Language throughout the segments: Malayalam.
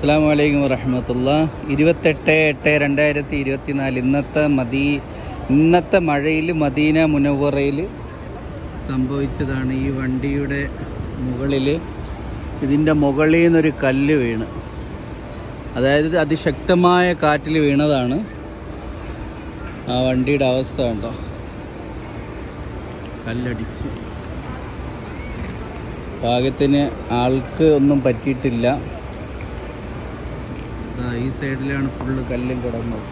അസ്സലാമു അലൈക്കും വറഹ്മത്തുള്ളാഹി. 28/8/2024 ഇന്നത്തെ മഴയിൽ മദീന മുനവ്വറയിൽ സംഭവിച്ചതാണ്. ഈ വണ്ടിയുടെ മുകളിൽ ഇതിൻ്റെ മുകളിൽ നിന്നൊരു കല്ല് വീണ്, അതായത് അതിശക്തമായ കാറ്റിൽ വീണതാണ്. ആ വണ്ടിയുടെ അവസ്ഥ കണ്ടോ, കല്ലടിച്ച്. ഭാഗ്യത്തിന് ആൾക്ക് ഒന്നും പറ്റിയിട്ടില്ല. ഈ സൈഡിലാണ് ഫുള്ള് കല്ലും കിടന്നത്.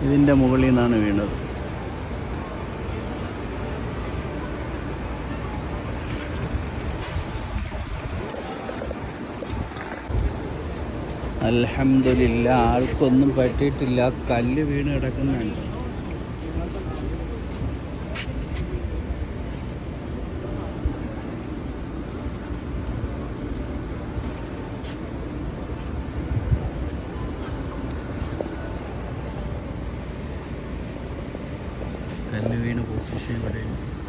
ഇതിൻ്റെ മുകളിൽ നിന്നാണ് വീണത്. അൽഹംദുലില്ലാ, ആൾക്കൊന്നും പറ്റിയിട്ടില്ല. കല്ല് വീണ് കിടക്കുന്നുണ്ട്. കല്ല് വീണ പൊസിഷൻ ഇവിടെയുണ്ട്.